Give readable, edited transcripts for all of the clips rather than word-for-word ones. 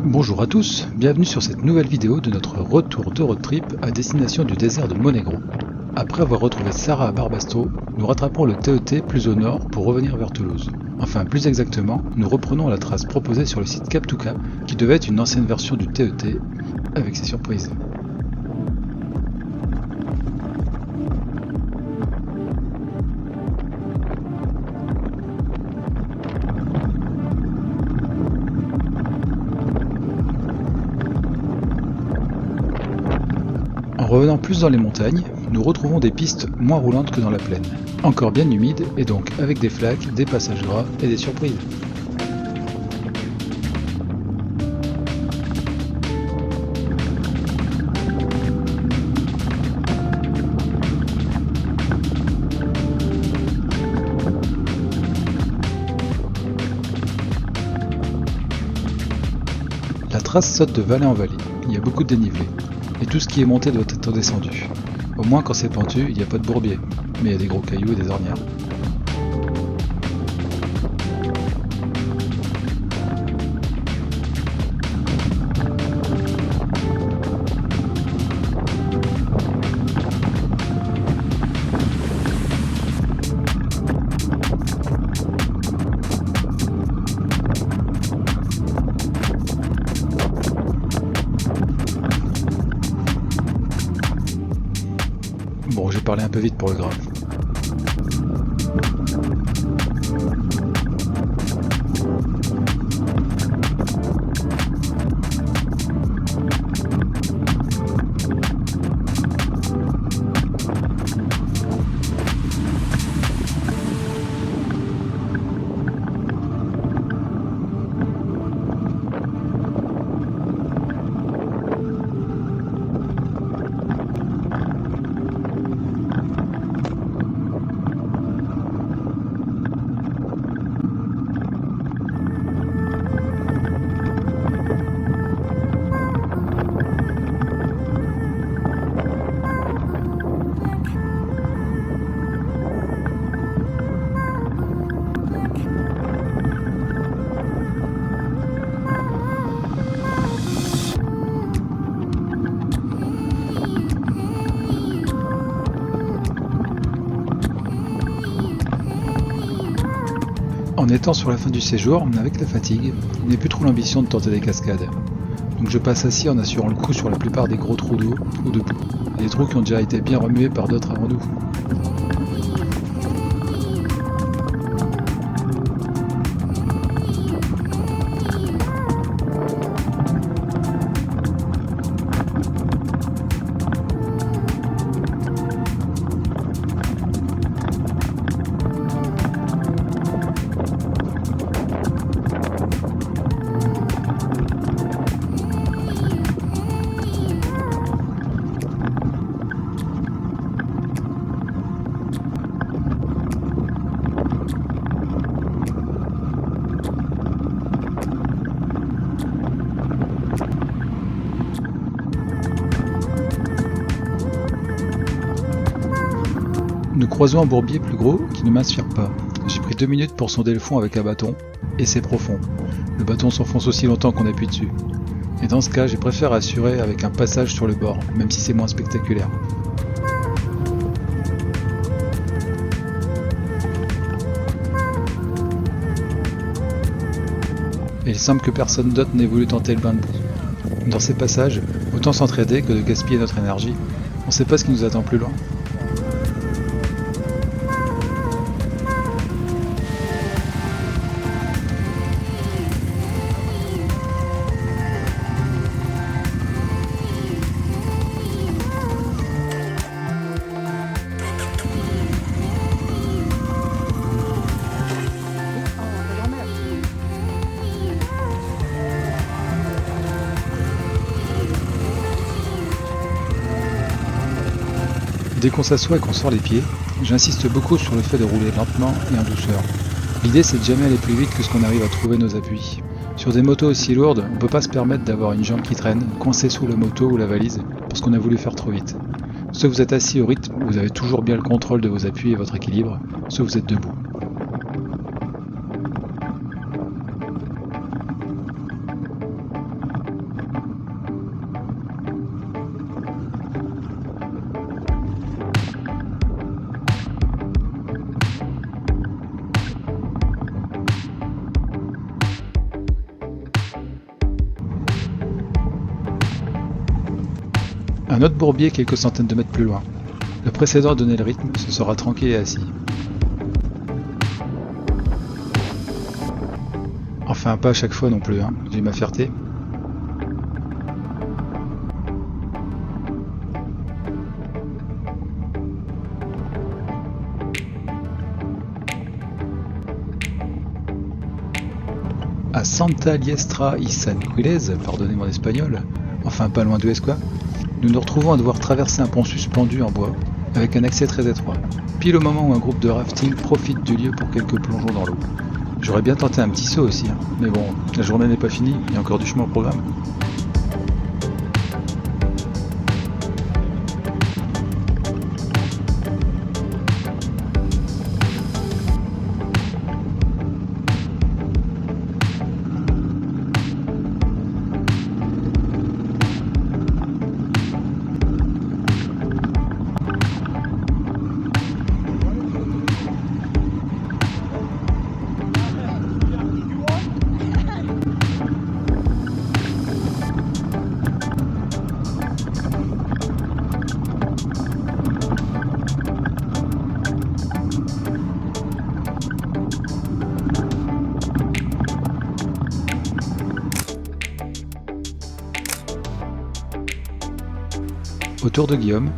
Bonjour à tous, bienvenue sur cette nouvelle vidéo de notre retour de road trip à destination du désert de Monegro. Après avoir retrouvé Sarah à Barbastro, nous rattrapons le TET plus au nord pour revenir vers Toulouse. Enfin, plus exactement, nous reprenons la trace proposée sur le site Cap2Cap, qui devait être une ancienne version du TET, avec ses surprises. En revenant plus dans les montagnes, nous retrouvons des pistes moins roulantes que dans la plaine, encore bien humides et donc avec des flaques, des passages gras et des surprises. La trace saute de vallée en vallée, il y a beaucoup de dénivelé, et tout ce qui est monté doit être descendu. Au moins quand c'est pentu, il n'y a pas de bourbier, mais il y a des gros cailloux et des ornières. Bon, j'ai parlé un peu vite pour le grave. En étant sur la fin du séjour, avec la fatigue, je n'ai plus trop l'ambition de tenter des cascades. Donc je passe assis en assurant le coup sur la plupart des gros trous d'eau ou de boue. Des trous qui ont déjà été bien remués par d'autres avant nous. Nous croisons un bourbier plus gros qui ne m'inspire pas. J'ai pris 2 minutes pour sonder le fond avec un bâton, et c'est profond. Le bâton s'enfonce aussi longtemps qu'on appuie dessus. Et dans ce cas, j'ai préféré assurer avec un passage sur le bord, même si c'est moins spectaculaire. Et il semble que personne d'autre n'ait voulu tenter le bain de boue. Dans ces passages, autant s'entraider que de gaspiller notre énergie. On ne sait pas ce qui nous attend plus loin. Dès qu'on s'assoit et qu'on sort les pieds, j'insiste beaucoup sur le fait de rouler lentement et en douceur. L'idée c'est de jamais aller plus vite que ce qu'on arrive à trouver nos appuis. Sur des motos aussi lourdes, on ne peut pas se permettre d'avoir une jambe qui traîne, coincée sous la moto ou la valise, parce qu'on a voulu faire trop vite. Soit vous êtes assis au rythme, vous avez toujours bien le contrôle de vos appuis et votre équilibre, soit vous êtes debout. Un autre bourbier quelques centaines de mètres plus loin. Le précédent a donné le rythme, ce sera tranquille et assis. Enfin, pas à chaque fois non plus, hein. J'ai ma fierté. À Santa Liestra y San Quiles, pardonnez mon espagnol, enfin pas loin d'Hues quoi, nous nous retrouvons à devoir traverser un pont suspendu en bois, avec un accès très étroit, pile au moment où un groupe de rafting profite du lieu pour quelques plongeons dans l'eau. J'aurais bien tenté un petit saut aussi, hein. Mais bon, la journée n'est pas finie, il y a encore du chemin au programme. Autour de Guillaume.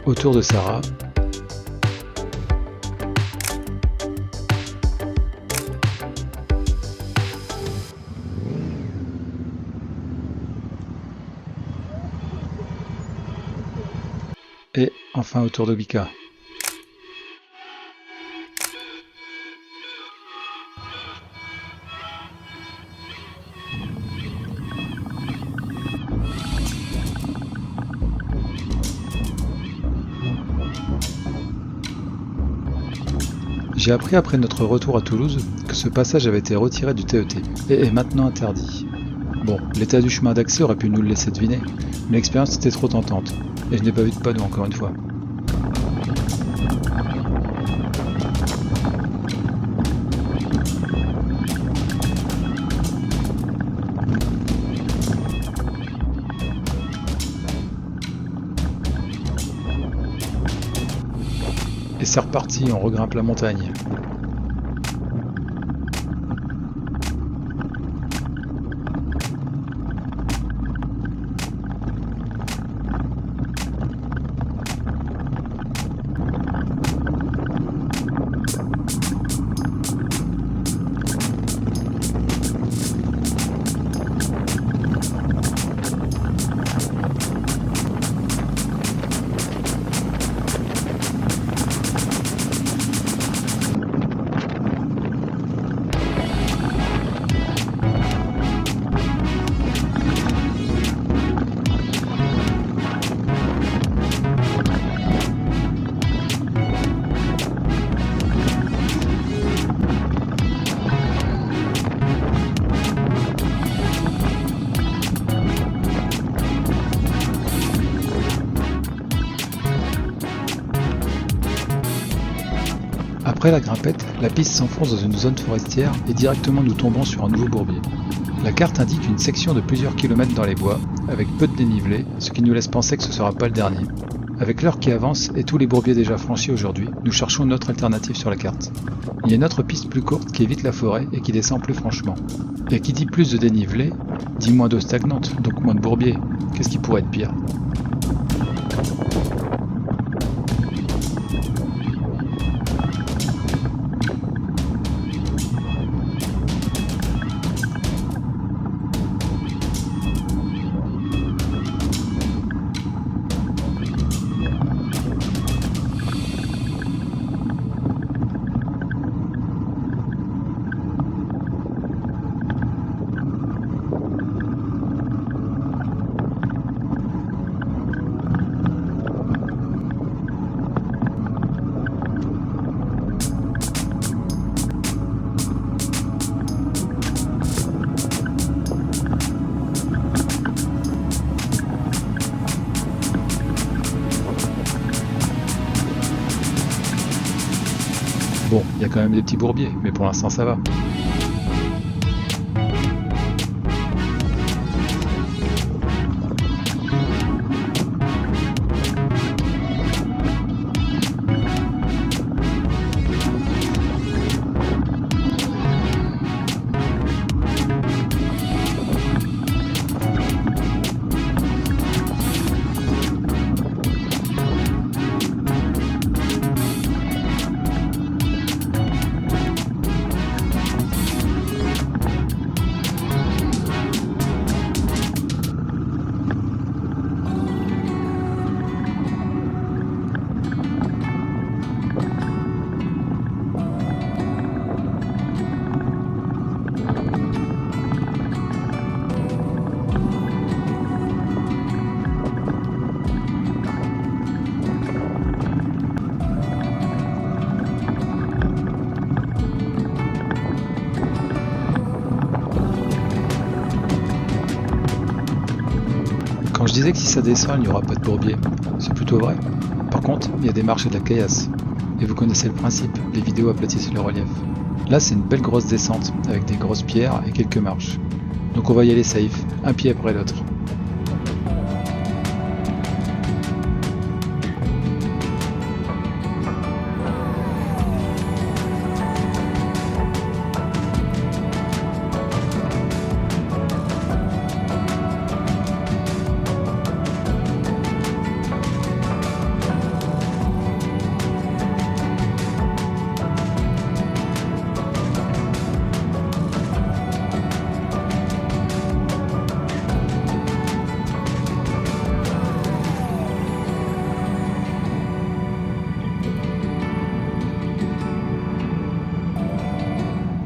Autour de Sarah. Et enfin autour de Vika. J'ai appris après notre retour à Toulouse que ce passage avait été retiré du TET et est maintenant interdit. Bon, l'état du chemin d'accès aurait pu nous le laisser deviner, mais l'expérience était trop tentante, et je n'ai pas vu de panneau encore une fois. Et c'est reparti, on regrimpe la montagne. Après la grimpette, la piste s'enfonce dans une zone forestière et directement nous tombons sur un nouveau bourbier. La carte indique une section de plusieurs kilomètres dans les bois, avec peu de dénivelé, ce qui nous laisse penser que ce sera pas le dernier. Avec l'heure qui avance et tous les bourbiers déjà franchis aujourd'hui, nous cherchons une autre alternative sur la carte. Il y a une autre piste plus courte qui évite la forêt et qui descend plus franchement. Et qui dit plus de dénivelé, dit moins d'eau stagnante, donc moins de bourbiers. Qu'est-ce qui pourrait être pire ? y a quand même des petits bourbiers, mais pour l'instant ça va. Quand je disais que si ça descend, il n'y aura pas de bourbier, c'est plutôt vrai. Par contre, il y a des marches et de la caillasse. Et vous connaissez le principe, les vidéos aplatissent le relief. Là, c'est une belle grosse descente, avec des grosses pierres et quelques marches. Donc on va y aller safe, un pied après l'autre.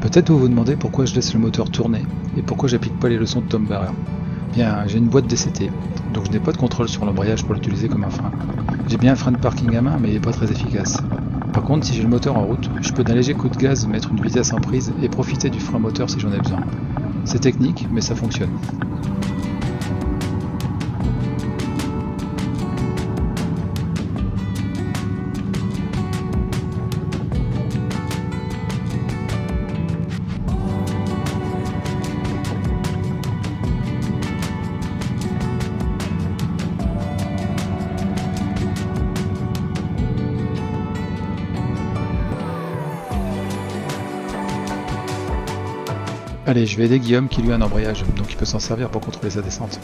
Peut-être vous vous demandez pourquoi je laisse le moteur tourner et pourquoi j'applique pas les leçons de Tom Barrer. Bien, j'ai une boîte DCT, donc je n'ai pas de contrôle sur l'embrayage pour l'utiliser comme un frein. J'ai bien un frein de parking à main, mais il n'est pas très efficace. Par contre, si j'ai le moteur en route, je peux d'un léger coup de gaz mettre une vitesse en prise et profiter du frein moteur si j'en ai besoin. C'est technique, mais ça fonctionne. Allez, je vais aider Guillaume qui lui a un embrayage, donc il peut s'en servir pour contrôler sa descente.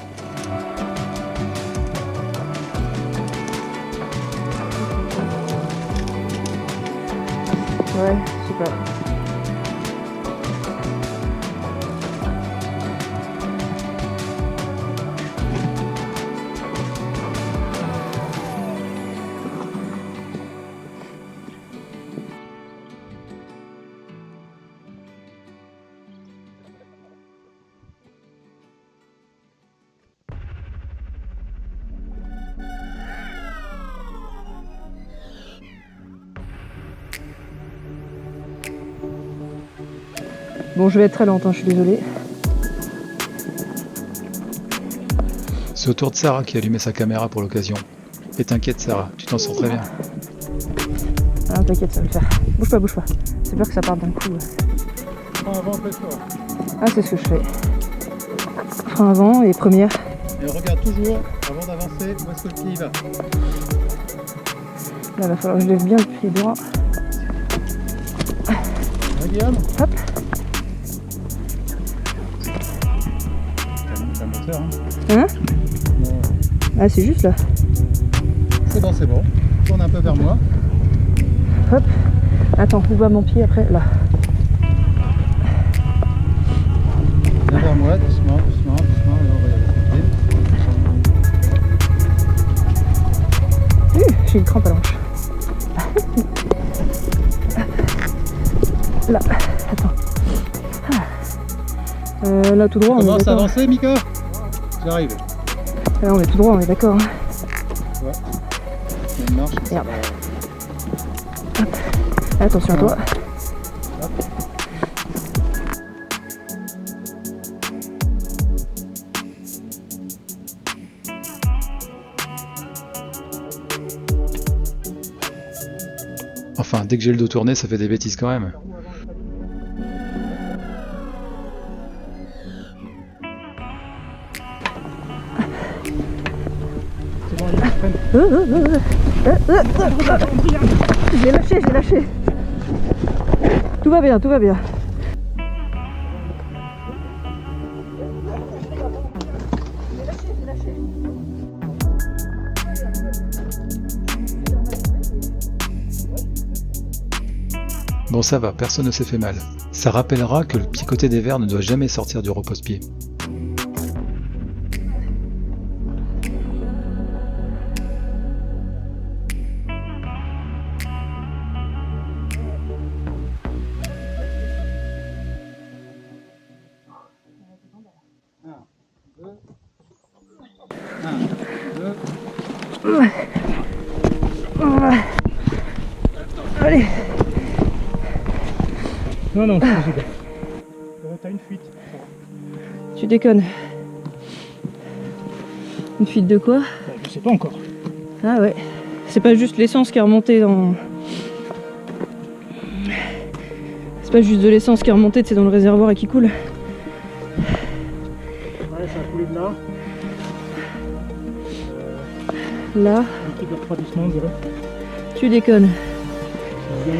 Ouais, super. Bon, je vais être très lente, hein, je suis désolée. C'est au tour de Sarah qui a allumé sa caméra pour l'occasion. Et t'inquiète Sarah, tu t'en sors très bien. Ah, t'inquiète, ça va le faire. Bouge pas, bouge pas. C'est peur que ça parte d'un coup. Frein avant, fais-toi. Ah, c'est ce que je fais. Frein avant et première. Et regarde toujours, avant d'avancer, où est-ce que le pied y va. Là, il va falloir que je lève bien le pied droit. Hein, Guillaume? Hop. T'as un moteur, hein? Hein? Non. Ah, c'est juste là. C'est bon, c'est bon. Tourne un peu vers moi. Hop. Attends, où va mon pied après? Là. Viens vers moi, doucement, doucement, doucement, et on va y aller. J'ai une crampe à la hanche. Là. Attends. Là, tout droit, on est Commence à d'accord. avancer, Mika? J'arrive. Là, on est tout droit, on est d'accord. Hein. Ouais. Il y a une marche. Ça Merde. va. Attention à toi. Enfin, dès que j'ai le dos tourné, ça fait des bêtises quand même. C'est bon, allez, freine. J'ai lâché. Tout va bien. Bon ça va, personne ne s'est fait mal. Ça rappellera que le picoté des verres ne doit jamais sortir du repose-pied. Allez. Non, c'est possible. T'as une fuite. Tu déconnes. Une fuite de quoi? Je sais pas encore. Ah ouais. C'est pas juste l'essence qui est remontée dans... C'est pas juste de l'essence qui est remontée, c'est dans le réservoir et qui coule. Ouais, ça a coulé de là. Là, Un petit peu de refroidissement, on dirait. tu déconnes. Bien.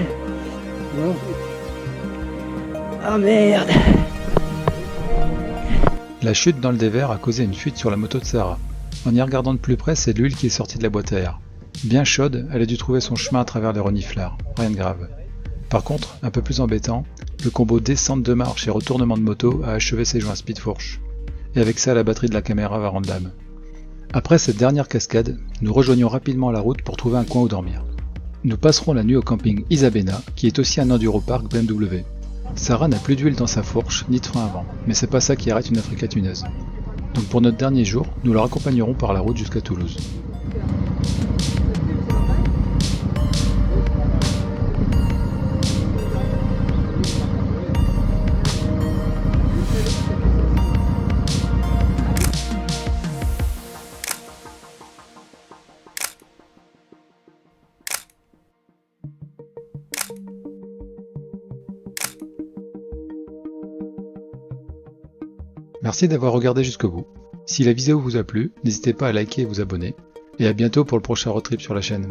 Ouais. Ah merde. La chute dans le dévers a causé une fuite sur la moto de Sarah. En y regardant de plus près, c'est de l'huile qui est sortie de la boîte à air. Bien chaude, elle a dû trouver son chemin à travers les reniflards. Rien de grave. Par contre, un peu plus embêtant, le combo descente de marche et retournement de moto a achevé ses joints speedfourche. Et avec ça, la batterie de la caméra va rendre l'âme. Après cette dernière cascade, nous rejoignons rapidement la route pour trouver un coin où dormir. Nous passerons la nuit au camping Isabena, qui est aussi un enduropark BMW. Sarah n'a plus d'huile dans sa fourche, ni de frein avant, mais c'est pas ça qui arrête une Africa tuneuse. Donc pour notre dernier jour, nous la raccompagnerons par la route jusqu'à Toulouse. Merci d'avoir regardé jusqu'au bout. Si la vidéo vous a plu, n'hésitez pas à liker et vous abonner. Et à bientôt pour le prochain road trip sur la chaîne.